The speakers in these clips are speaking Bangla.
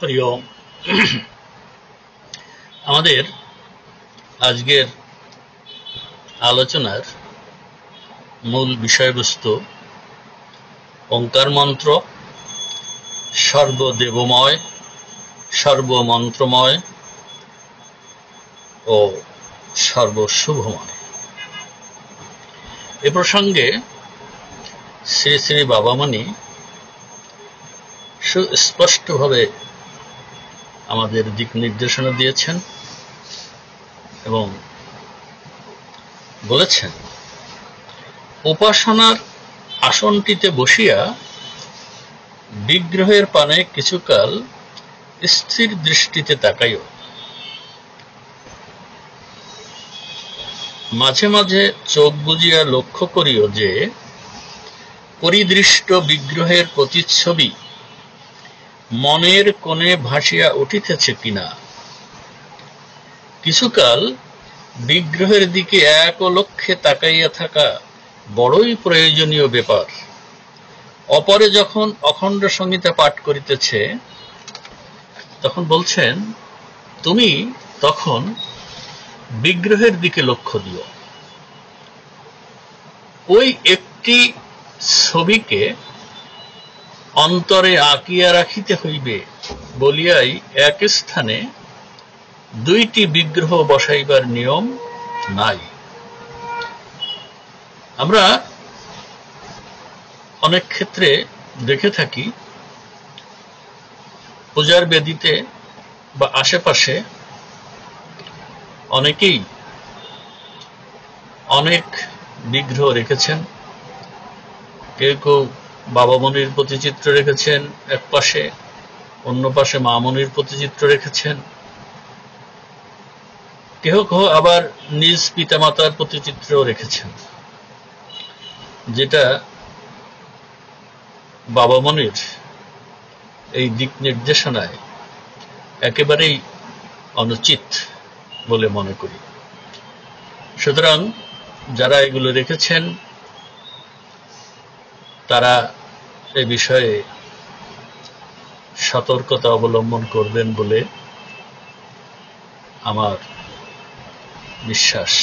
প্রিয় আমাদের আজকের আলোচনার মূল বিষয়বস্তু ওঙ্কার মন্ত্র, সর্বদেবময়, সর্বমন্ত্রময় ও সর্বশুভময়। এ প্রসঙ্গে শ্রী শ্রী বাবামণি সুস্পষ্টভাবে আমাদের দিক নির্দেশনা দিয়েছেন এবং বলেছেন, উপাসনার আসনটিতে বসিয়া বিগ্রহের পানে কিছুকাল স্থির দৃষ্টিতে তাকাইও, মাঝে মাঝে চোখ বুজিয়া লক্ষ্য করিও যে পরিদৃষ্ট বিগ্রহের প্রতিচ্ছবি মনের কোণে ভাসিয়া উঠিতেছে কিনা। কিছুকাল বিগ্রহের দিকে এক লক্ষ্যে তাকাইয়া থাকা বড়ই প্রয়োজনীয় ব্যাপার। অপরে যখন অখণ্ড সংহিতা পাঠ করিতেছে তখন বলছেন, তুমি তখন বিগ্রহের দিকে লক্ষ্য দিও। ওই একটি ছবিকে অন্তরে আঁকিয়া রাখিতে হইবে বলিয়াই এক স্থানে দুইটি বিগ্রহ বসাইবার নিয়ম নাই। আমরা অনেক ক্ষেত্রে দেখে থাকি, পূজার বেদিতে বা আশেপাশে অনেকেই অনেক বিগ্রহ রেখেছেন। কেউ কেউ বাবামণির প্রতিচিত্র রেখেছেন এক পাশে, অন্য পাশে মামণির প্রতিচিত্র রেখেছেন। কেহ কেহ আবার নিজ পিতামাতার প্রতিচিত্রও রেখেছেন, যেটা বাবামণির এই দিক নির্দেশনায় একেবারেই অনুচিত বলে মনে করি। সুতরাং যারা এগুলো রেখেছেন তারা এ বিষয়ে সতর্কতা অবলম্বন করবেন বলে আমার বিশ্বাস।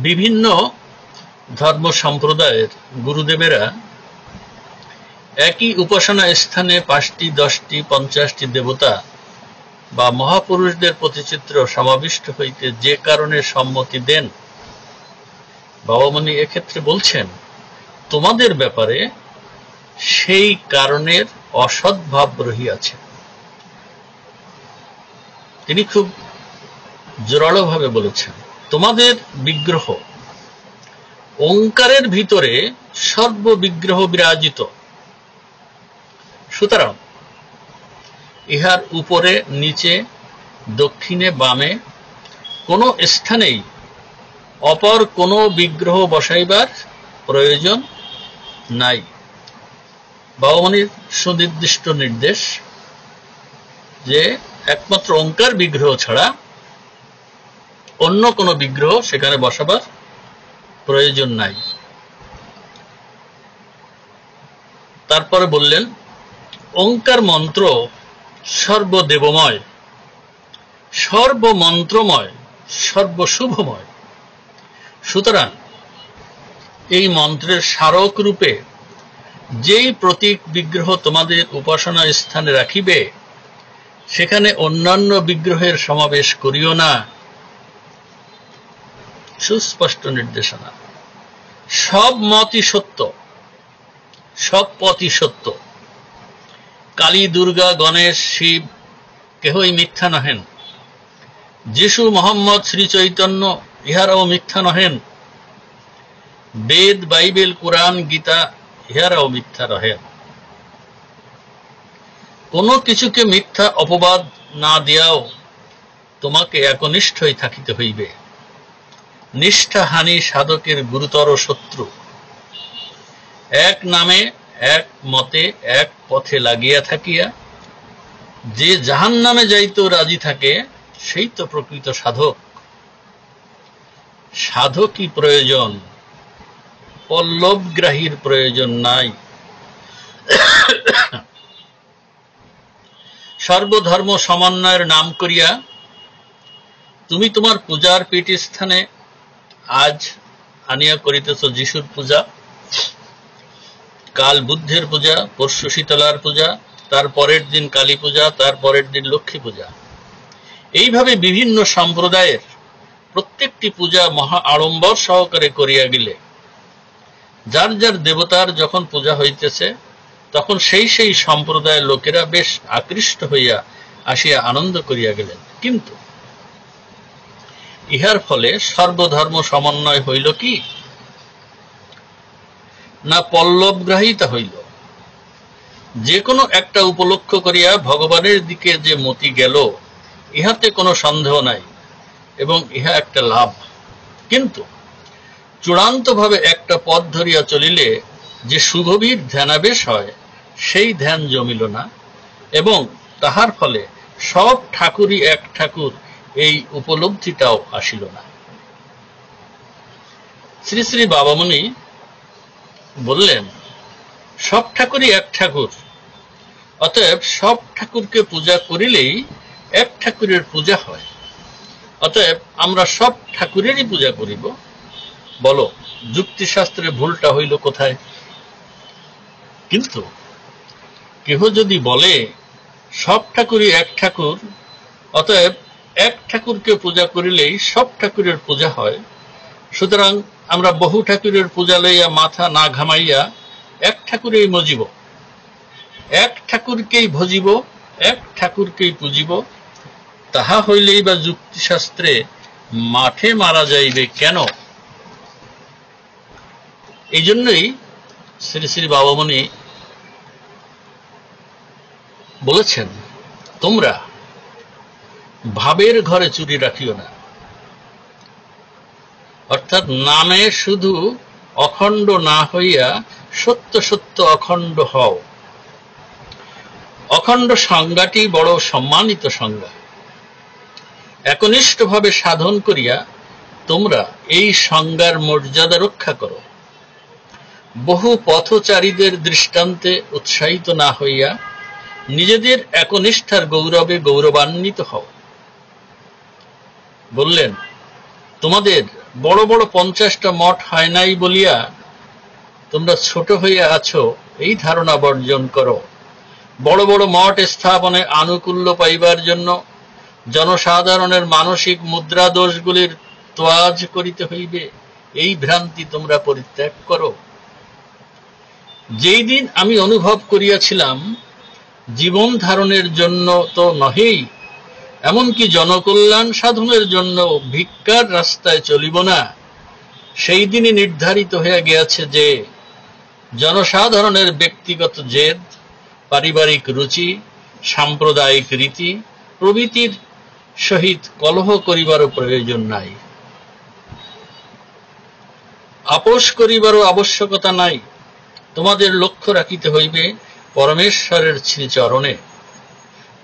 বিভিন্ন ধর্ম সম্প্রদায়ের গুরুদেবেরা একই উপাসনা স্থানে 5টি, 10টি, 50টি দেবতা বা মহাপুরুষদের প্রতিচিত্র সমাবিষ্ট হইতে যে কারণে সম্মতি দেন, বাবামণি এক্ষেত্রে বলছেন, তোমাদের ব্যাপারে সেই কারণের অসদ্ভাব রহিয়াছে। তিনি খুব জোরালোভাবে বলেছেন, তোমাদের বিগ্রহ ওঙ্কারের ভিতরে সর্ববিগ্রহ বিরাজিত। সুতরাং ইহার উপরে, নিচে, দক্ষিণে, বামে কোনো স্থানেই অপর কোনো বিগ্রহ বসাইবার প্রয়োজন নাই। বাবামণির সুনির্দিষ্ট নির্দেশ যে একমাত্র ওঙ্কার বিগ্রহ ছাড়া অন্য কোনো বিগ্রহ সেখানে বসাবার প্রয়োজন নাই। তারপরে বললেন, ওঙ্কার মন্ত্র সর্বদেবময়, সর্বমন্ত্রময়, সর্বশুভময়। সুতরাং এই মন্ত্রের স্মারক রূপে যেই প্রতীক বিগ্রহ তোমাদের উপাসনা স্থানে রাখিবে সেখানে অন্যান্য বিগ্রহের সমাবেশ করিও না। সুস্পষ্ট নির্দেশনা। সব মতই সত্য, সব পথই সত্য। কালী, দুর্গা, গণেশ, শিব কেহই মিথ্যা নহেন। যিশু, মোহাম্মদ, শ্রী চৈতন্য ইহারাও মিথ্যা নহেন। বেদ, বাইবেল, কোরআন, গীতা ইহারাও মিথ্যা নহেন। কোনো কিছুকে মিথ্যা অপবাদ না দিয়াও তোমাকে একনিষ্ঠই থাকিতে হইবে। নিষ্ঠাহানি সাধকের গুরুতর শত্রু। এক নামে, এক মতে, এক পথে লাগিয়া থাকিয়া যে জাহান্নামে যাইতেও রাজি থাকে সেই তো প্রকৃত সাধক। সাধকই প্রয়োজন, পল্লবগ্রাহীর প্রয়োজন নাই। সর্বধর্ম সমন্বয়ের নাম করিয়া তুমি তোমার পূজার পীঠস্থানে আজ আনিয়া করিতেছ যিশুর পূজা, কাল বুদ্ধের পূজা, পরশু শীতলার পূজা, তার পরের দিন কালী পূজা, তার পরের দিন লক্ষ্মী পূজা। এইভাবে বিভিন্ন সম্প্রদায়ের প্রত্যেকটি পূজা মহা আড়ম্বর সহকারে করিয়া গেলে যার যার দেবতার যখন পূজা হইতেছে তখন সেই সেই সম্প্রদায়ের লোকেরা বেশ আকৃষ্ট হইয়া আসিয়া আনন্দ করিয়া গেলেন। কিন্তু ইহার ফলে সর্বধর্ম সমন্বয় হইল কি না পল্লবগ্রাহিতা হইল? যে কোনো একটা উপলক্ষ করিয়া ভগবানের দিকে যে মতি গেল, ইহাতে কোনো সন্দেহ নাই এবং ইহা একটা লাভ। কিন্তু চূড়ান্তভাবে একটা পথ ধরিয়া চলিলে যে সুগভীর ধ্যানাবেশ হয়, সেই ধ্যান জমিল না এবং তাহার ফলে সব ঠাকুরই এক ঠাকুর, এই উপলব্ধিটাও আসিল না। শ্রী শ্রী বাবামণি বললেন, সব ঠাকুরই এক ঠাকুর, অতএব সব ঠাকুরকে পূজা করিলেই এক ঠাকুরের পূজা হয়। অতএব আমরা সব ঠাকুরেরই পূজা করিব। বলো, যুক্তিশাস্ত্রে ভুলটা হইল কোথায়? কিন্তু কেহ যদি বলে সব ঠাকুরই এক ঠাকুর, অতএব এক ঠাকুরকে পূজা করিলেই সব ঠাকুরের পূজা হয়, সুতরাং আমরা বহু ঠাকুরের পূজা লইয়া মাথা না ঘামাইয়া এক ঠাকুরেই মজিব, এক ঠাকুরকেই ভজিব, এক ঠাকুরকেই পুজিব, তাহা হইলেই বা যুক্তিশাস্ত্রে মাঠে মারা যাইবে কেন? এই জন্যই শ্রী শ্রী বাবামণি বলেছেন, তোমরা ভাবের ঘরে চুরি রাখিও না। অর্থাৎ নামে শুধু অখণ্ড না হইয়া সত্য সত্য অখণ্ড হও। অখণ্ড সংজ্ঞাটি বড় সম্মানিত সংজ্ঞা। একনিষ্ঠভাবে সাধন করিয়া তোমরা এই সংজ্ঞার মর্যাদা রক্ষা করো। বহু পথচারীদের দৃষ্টান্তে উৎসাহিত না হইয়া নিজেদের একনিষ্ঠার গৌরবে গৌরবান্বিত হও। বললেন, তোমাদের বড় বড় 50টা মঠ হয় নাই বলিয়া তোমরা ছোট হইয়া আছো, এই ধারণা বর্জন করো। বড় বড় মঠ স্থাপনে আনুকূল্য পাইবার জন্য জনসাধারণের মানসিক মুদ্রা দোষগুলির তোয়াজ করিতে হইবে, এই ভ্রান্তি তোমরা পরিত্যাগ করো। যেই দিন আমি অনুভব করিয়াছিলাম জীবন ধারণের জন্য তো নহেই, এমনকি জনকল্যাণ সাধনের জন্য ভিক্ষার রাস্তায় চলিব না, সেই দিনই নির্ধারিত হয়ে গিয়াছে যে জনসাধারণের ব্যক্তিগত জেদ, পারিবারিক রুচি, সাম্প্রদায়িক রীতি প্রভৃতির সহিত কলহ করিবারও প্রয়োজন নাই, আপোষ করিবারও আবশ্যকতা নাই। তোমাদের লক্ষ্য রাখিতে হইবে পরমেশ্বরের শ্রীচরণে।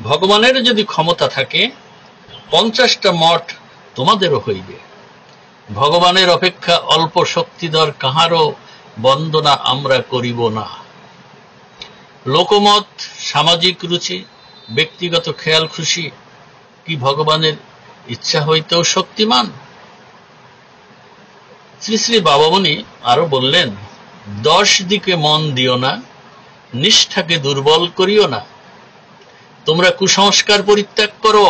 ভগবানের যদি ক্ষমতা থাকে 50টা মঠ তোমাদেরও হইবে। ভগবানের অপেক্ষা অল্প শক্তিধর কাহারও বন্দনা আমরা করিব না। লোকমত, সামাজিক রুচি, ব্যক্তিগত খেয়াল খুশি কি ভগবানের ইচ্ছা হইতেও শক্তিমান? শ্রী শ্রী বাবামণি আরো বললেন, 10 দিকে মন দিও না, নিষ্ঠাকে দুর্বল করিও না। তোমরা কুসংস্কার পরিত্যাগ করো,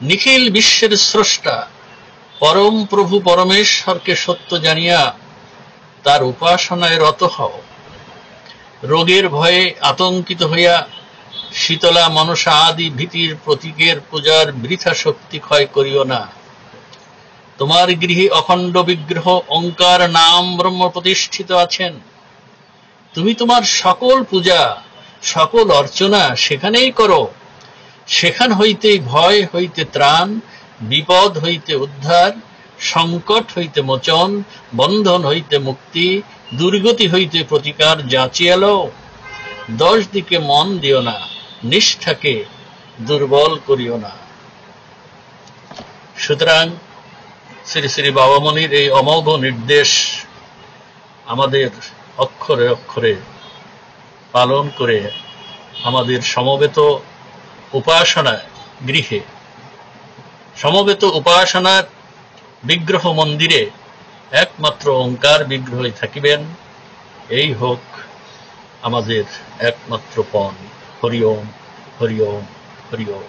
নিখিল বিশ্বের স্রষ্টা পরম প্রভু পরমেশ্বরকে সত্য জানিয়া তার উপাসনায় রত হও। রোগের ভয়ে আতঙ্কিত হইয়া শীতলা মনসা আদি ভীতির প্রতীকের পূজার বৃথা শক্তি ক্ষয় করিও না। তোমার গৃহে অখণ্ড বিগ্রহ ওঙ্কার নাম ব্রহ্ম প্রতিষ্ঠিত আছেন। তুমি তোমার সকল পূজা, সকল অর্চনা সেখানেই করো। সেখান হইতেই ভয় হইতে ত্রাণ, বিপদ হইতে উদ্ধার, সংকট হইতে মোচন, বন্ধন হইতে মুক্তি, দুর্গতি হইতে প্রতিকার যাচিয়া লও। 10 দিকে মন দিও না, নিষ্ঠাকে দুর্বল করিও না। সুতরাং শ্রী শ্রী বাবামণির এই অমোঘ নির্দেশ আমাদের অক্ষরে অক্ষরে পালন করে আমাদের সমবেত উপাসনা গৃহে, সমবেত উপাসনার বিগ্রহ মন্দিরে একমাত্র ওঙ্কার বিগ্রহই থাকিবেন। এই হোক আমাদের একমাত্র পণ। হরি ওম, হরি ওম, হরি ওম।